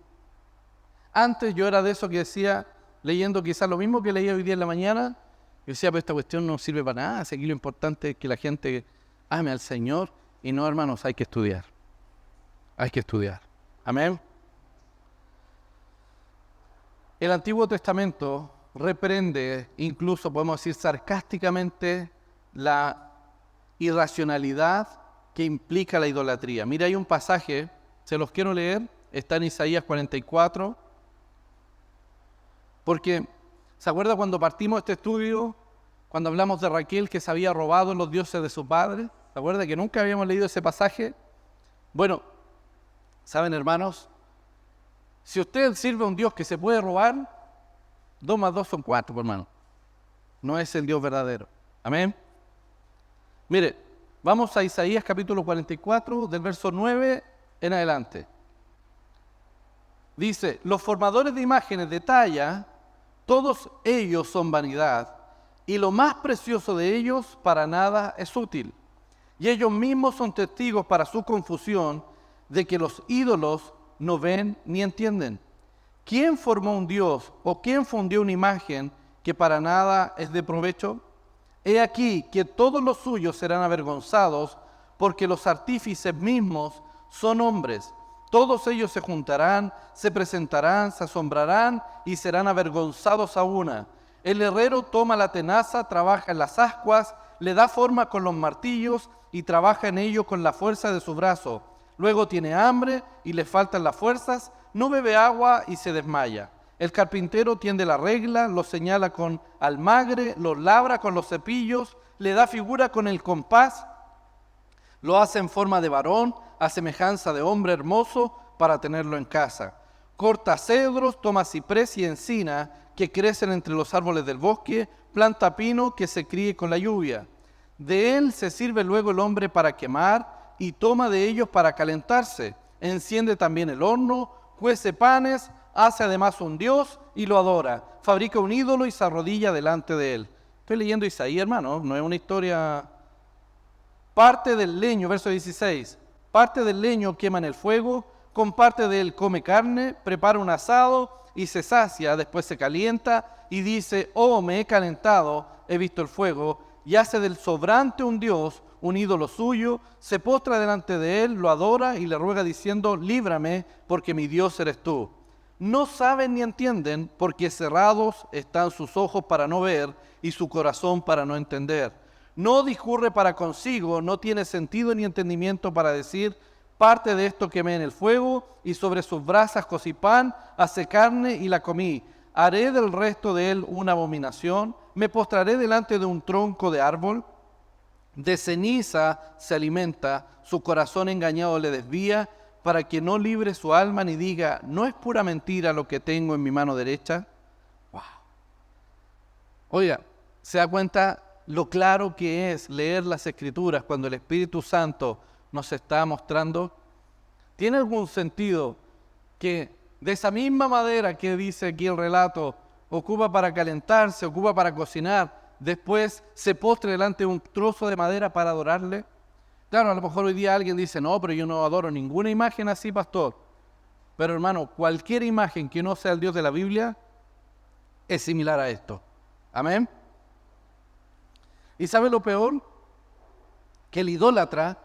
Antes yo era de esos que decía, leyendo quizás lo mismo que leía hoy día en la mañana, yo decía, pero esta cuestión no sirve para nada, así que lo importante es que la gente ame al Señor. Y no, hermanos, hay que estudiar. Hay que estudiar. Amén. El Antiguo Testamento reprende, incluso podemos decir sarcásticamente, la irracionalidad que implica la idolatría. Mira, hay un pasaje, se los quiero leer, está en Isaías 44, porque, ¿se acuerda cuando partimos este estudio, cuando hablamos de Raquel que se había robado los dioses de su padre? ¿Se acuerda que nunca habíamos leído ese pasaje? Bueno, ¿saben, hermanos? Si usted sirve a un Dios que se puede robar, 2 más 2 son 4, hermano. No es el Dios verdadero. Amén. Mire, vamos a Isaías capítulo 44, del verso 9 en adelante. Dice, los formadores de imágenes de talla, todos ellos son vanidad, y lo más precioso de ellos para nada es útil. Y ellos mismos son testigos para su confusión de que los ídolos no ven ni entienden. ¿Quién formó un Dios o quién fundió una imagen que para nada es de provecho? He aquí que todos los suyos serán avergonzados, porque los artífices mismos son hombres. Todos ellos se juntarán, se presentarán, se asombrarán y serán avergonzados a una. El herrero toma la tenaza, trabaja en las ascuas, le da forma con los martillos y trabaja en ello con la fuerza de su brazo. Luego tiene hambre y le faltan las fuerzas, no bebe agua y se desmaya. El carpintero tiende la regla, lo señala con almagre, lo labra con los cepillos, le da figura con el compás, lo hace en forma de varón, a semejanza de hombre hermoso, para tenerlo en casa. Corta cedros, toma ciprés y encina, que crecen entre los árboles del bosque, planta pino que se críe con la lluvia. De él se sirve luego el hombre para quemar, y toma de ellos para calentarse. Enciende también el horno, cuece panes, hace además un dios y lo adora. Fabrica un ídolo y se arrodilla delante de él. Estoy leyendo Isaías, hermano, no es una historia. Parte del leño, verso 16, parte del leño quema en el fuego, con parte de él come carne, prepara un asado y se sacia, después se calienta y dice, oh, me he calentado, he visto el fuego, y hace del sobrante un dios, un ídolo suyo, se postra delante de él, lo adora y le ruega diciendo, líbrame, porque mi Dios eres tú. No saben ni entienden, porque cerrados están sus ojos para no ver y su corazón para no entender. No discurre para consigo, no tiene sentido ni entendimiento para decir, parte de esto quemé en el fuego, y sobre sus brasas cocí pan, asé carne y la comí. Haré del resto de él una abominación, me postraré delante de un tronco de árbol. De ceniza se alimenta, su corazón engañado le desvía, para que no libre su alma ni diga, ¿no es pura mentira lo que tengo en mi mano derecha? Wow. Oiga, ¿se da cuenta lo claro que es leer las Escrituras cuando el Espíritu Santo nos está mostrando? ¿Tiene algún sentido que de esa misma madera que dice aquí el relato, ocupa para calentarse, ocupa para cocinar, después se postre delante de un trozo de madera para adorarle? Claro, a lo mejor hoy día alguien dice, no, pero yo no adoro ninguna imagen así, pastor. Pero hermano, cualquier imagen que no sea el Dios de la Biblia es similar a esto. Amén. ¿Y sabe lo peor? Que el idólatra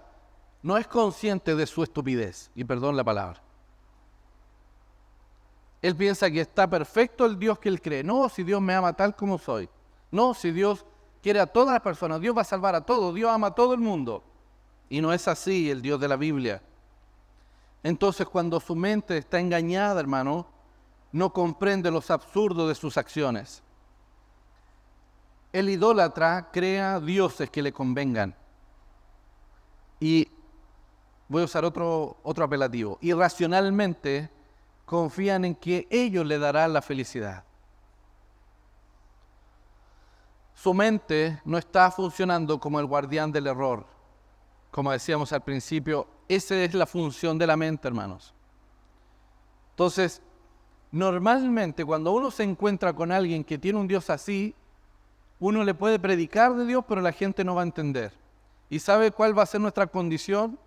no es consciente de su estupidez, y perdón la palabra. Él piensa que está perfecto el Dios que él cree. No, si Dios me ama tal como soy. No, si Dios quiere a todas las personas, Dios va a salvar a todos, Dios ama a todo el mundo. Y no es así el Dios de la Biblia. Entonces, cuando su mente está engañada, hermano, no comprende los absurdos de sus acciones. El idólatra crea dioses que le convengan. Y voy a usar otro apelativo. Irracionalmente confían en que ellos le darán la felicidad. Su mente no está funcionando como el guardián del error. Como decíamos al principio, esa es la función de la mente, hermanos. Entonces, normalmente cuando uno se encuentra con alguien que tiene un Dios así, uno le puede predicar de Dios, pero la gente no va a entender. ¿Y sabe cuál va a ser nuestra condición?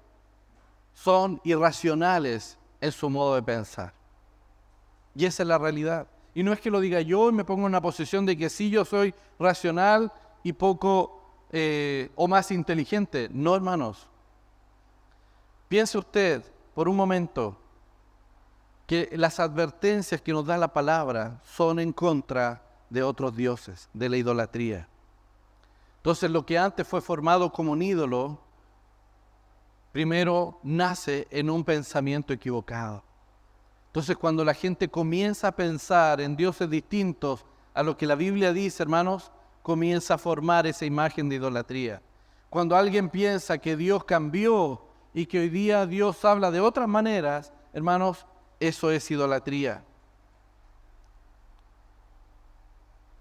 Son irracionales en su modo de pensar. Y esa es la realidad. Y no es que lo diga yo y me pongo en una posición de que sí, yo soy racional y poco o más inteligente. No, hermanos. Piense usted por un momento que las advertencias que nos da la palabra son en contra de otros dioses, de la idolatría. Entonces, lo que antes fue formado como un ídolo, primero nace en un pensamiento equivocado. Entonces, cuando la gente comienza a pensar en dioses distintos a lo que la Biblia dice, hermanos, comienza a formar esa imagen de idolatría. Cuando alguien piensa que Dios cambió y que hoy día Dios habla de otras maneras, hermanos, eso es idolatría.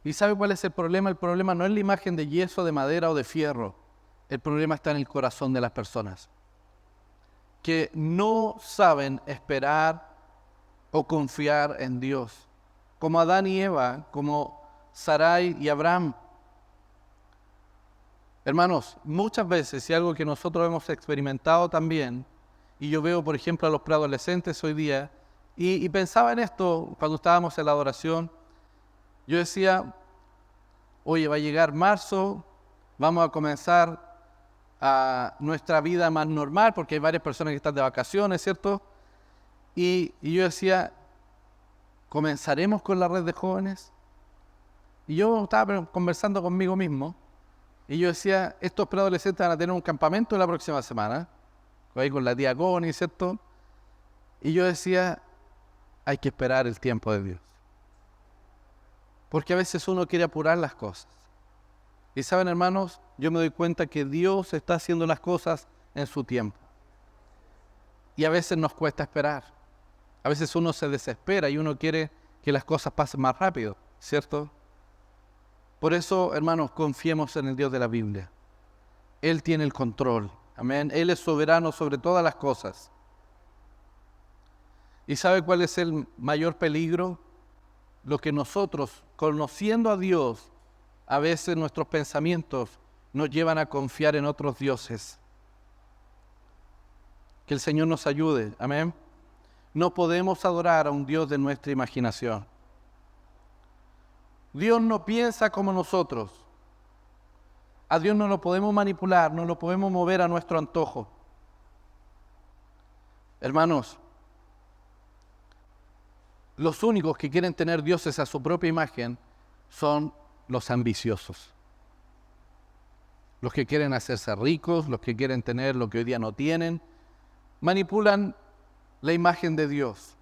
¿Y sabe cuál es el problema? El problema no es la imagen de yeso, de madera o de fierro. El problema está en el corazón de las personas, que no saben esperar o confiar en Dios, como Adán y Eva, como Sarai y Abraham. Hermanos, muchas veces, y algo que nosotros hemos experimentado también, y yo veo, por ejemplo, a los preadolescentes hoy día, y pensaba en esto cuando estábamos en la adoración, yo decía, oye, va a llegar marzo, vamos a comenzar a nuestra vida más normal, porque hay varias personas que están de vacaciones, ¿cierto? Y yo decía, ¿comenzaremos con la red de jóvenes? Y yo estaba conversando conmigo mismo, y yo decía, estos preadolescentes van a tener un campamento la próxima semana, ahí con la tía Connie, ¿cierto? Y yo decía, hay que esperar el tiempo de Dios. Porque a veces uno quiere apurar las cosas. Y saben, hermanos, yo me doy cuenta que Dios está haciendo las cosas en su tiempo. Y a veces nos cuesta esperar. A veces uno se desespera y uno quiere que las cosas pasen más rápido, ¿cierto? Por eso, hermanos, confiemos en el Dios de la Biblia. Él tiene el control. Amén. Él es soberano sobre todas las cosas. ¿Y sabe cuál es el mayor peligro? Lo que nosotros, conociendo a Dios, a veces nuestros pensamientos nos llevan a confiar en otros dioses. Que el Señor nos ayude. Amén. No podemos adorar a un Dios de nuestra imaginación. Dios no piensa como nosotros. A Dios no lo podemos manipular, no lo podemos mover a nuestro antojo. Hermanos, los únicos que quieren tener dioses a su propia imagen son los ambiciosos. los que quieren hacerse ricos, los que quieren tener lo que hoy día no tienen, manipulan la imagen de Dios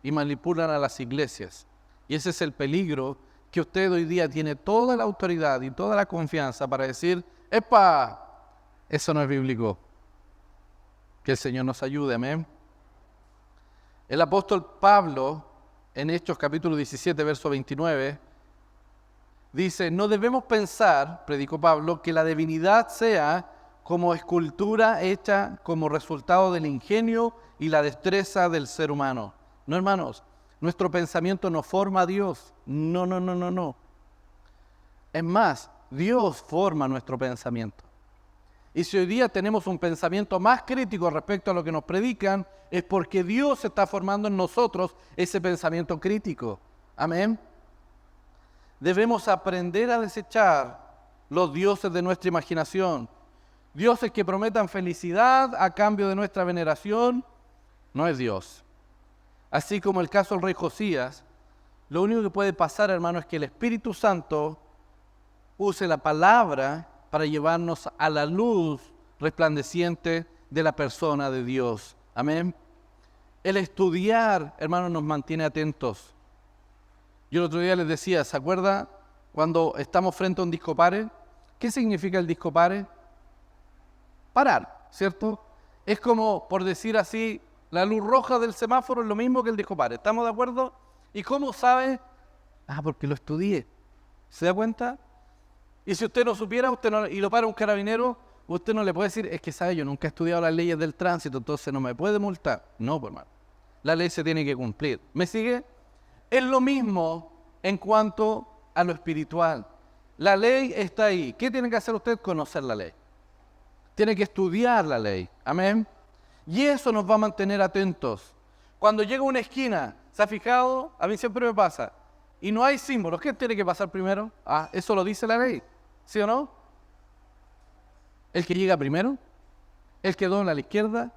y manipulan a las iglesias. Y ese es el peligro, que usted hoy día tiene toda la autoridad y toda la confianza para decir, ¡epa! Eso no es bíblico. Que el Señor nos ayude, amén. El apóstol Pablo, en Hechos capítulo 17, verso 29, dice, no debemos pensar, predicó Pablo, que la divinidad sea como escultura hecha como resultado del ingenio y la destreza del ser humano. No, hermanos, nuestro pensamiento no forma a Dios. No. Es más, Dios forma nuestro pensamiento. Y si hoy día tenemos un pensamiento más crítico respecto a lo que nos predican, es porque Dios está formando en nosotros ese pensamiento crítico. Amén. Debemos aprender a desechar los dioses de nuestra imaginación. Dioses que prometan felicidad a cambio de nuestra veneración, no es Dios. Así como el caso del rey Josías, lo único que puede pasar, hermano, es que el Espíritu Santo use la palabra para llevarnos a la luz resplandeciente de la persona de Dios. Amén. El estudiar, hermano, nos mantiene atentos. Yo el otro día les decía, ¿se acuerda cuando estamos frente a un disco pare? ¿Qué significa el disco pare? Parar, ¿cierto? Es como, por decir así, la luz roja del semáforo es lo mismo que el disco pare. ¿Estamos de acuerdo? ¿Y cómo sabe? Porque lo estudié. ¿Se da cuenta? Y si usted no supiera, y lo para un carabinero, usted no le puede decir, es que sabe, yo nunca he estudiado las leyes del tránsito, entonces no me puede multar. No, pues hermano. La ley se tiene que cumplir. ¿Me sigue? Es lo mismo en cuanto a lo espiritual. La ley está ahí. ¿Qué tiene que hacer usted? Conocer la ley. Tiene que estudiar la ley. Amén. Y eso nos va a mantener atentos. Cuando llega a una esquina, ¿se ha fijado? A mí siempre me pasa. Y no hay símbolos. ¿Qué tiene que pasar primero? Eso lo dice la ley. ¿Sí o no? El que llega primero, el que dobla a la izquierda.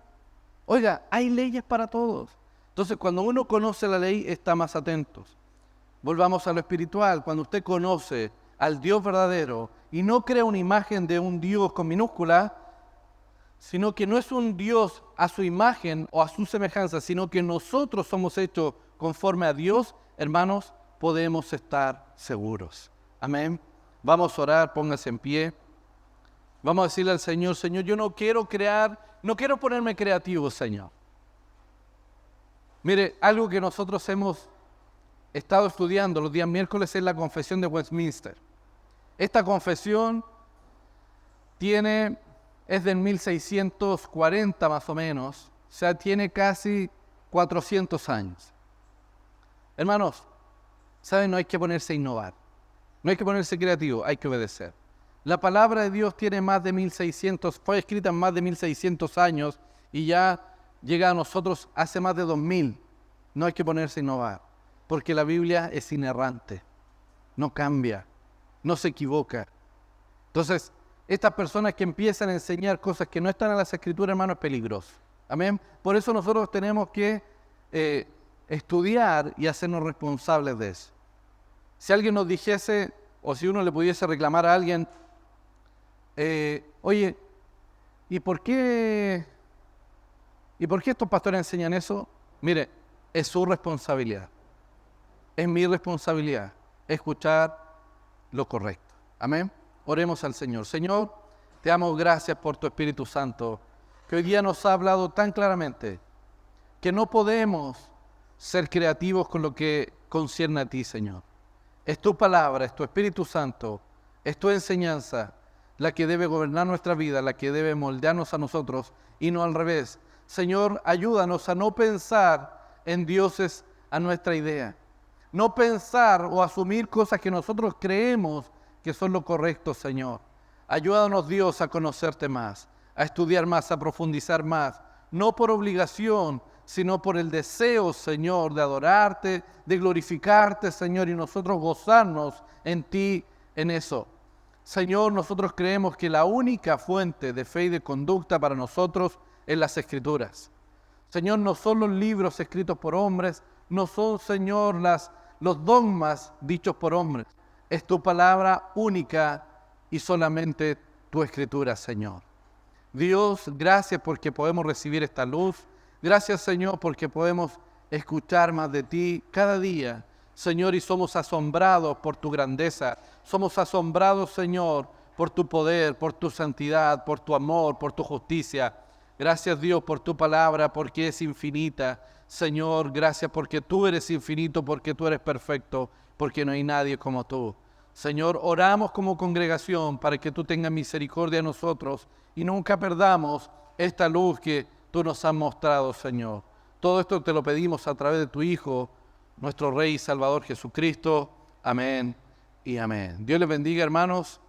Oiga, hay leyes para todos. Entonces, cuando uno conoce la ley, está más atentos. Volvamos a lo espiritual. Cuando usted conoce al Dios verdadero y no crea una imagen de un Dios con minúscula, sino que no es un Dios a su imagen o a su semejanza, sino que nosotros somos hechos conforme a Dios, hermanos, podemos estar seguros. Amén. Vamos a orar, póngase en pie. Vamos a decirle al Señor, Señor, yo no quiero ponerme creativo, Señor. Mire, algo que nosotros hemos estado estudiando los días miércoles es la confesión de Westminster. Esta confesión es del 1640 más o menos, o sea, tiene casi 400 años. Hermanos, ¿saben? No hay que ponerse a innovar, no hay que ponerse creativo, hay que obedecer. La palabra de Dios tiene fue escrita en más de 1600 años y ya llega a nosotros hace más de 2000. No hay que ponerse a innovar, porque la Biblia es inerrante, no cambia, no se equivoca. Entonces, estas personas que empiezan a enseñar cosas que no están en las Escrituras, hermano, es peligroso. Amén. Por eso nosotros tenemos que estudiar y hacernos responsables de eso. Si alguien nos dijese, o si uno le pudiese reclamar a alguien, oye, ¿y por qué estos pastores enseñan eso? Mire, es su responsabilidad. Es mi responsabilidad escuchar lo correcto. Amén. Oremos al Señor. Señor, te damos gracias por tu Espíritu Santo, que hoy día nos ha hablado tan claramente que no podemos ser creativos con lo que concierne a ti, Señor. Es tu palabra, es tu Espíritu Santo, es tu enseñanza la que debe gobernar nuestra vida, la que debe moldearnos a nosotros y no al revés. Señor, ayúdanos a no pensar en dioses a nuestra idea, no pensar o asumir cosas que nosotros creemos que son lo correcto, Señor. Ayúdanos, Dios, a conocerte más, a estudiar más, a profundizar más, no por obligación, sino por el deseo, Señor, de adorarte, de glorificarte, Señor, y nosotros gozarnos en ti, en eso. Señor, nosotros creemos que la única fuente de fe y de conducta para nosotros es las Escrituras. Señor, no son los libros escritos por hombres, no son, Señor, los dogmas dichos por hombres. Es tu palabra única y solamente tu escritura, Señor. Dios, gracias porque podemos recibir esta luz. Gracias, Señor, porque podemos escuchar más de ti cada día, Señor, y somos asombrados por tu grandeza. Somos asombrados, Señor, por tu poder, por tu santidad, por tu amor, por tu justicia. Gracias, Dios, por tu palabra, porque es infinita. Señor, gracias porque tú eres infinito, porque tú eres perfecto, porque no hay nadie como tú. Señor, oramos como congregación para que tú tengas misericordia de nosotros y nunca perdamos esta luz que tú nos has mostrado, Señor. Todo esto te lo pedimos a través de tu Hijo, nuestro Rey y Salvador Jesucristo. Amén y amén. Dios les bendiga, hermanos.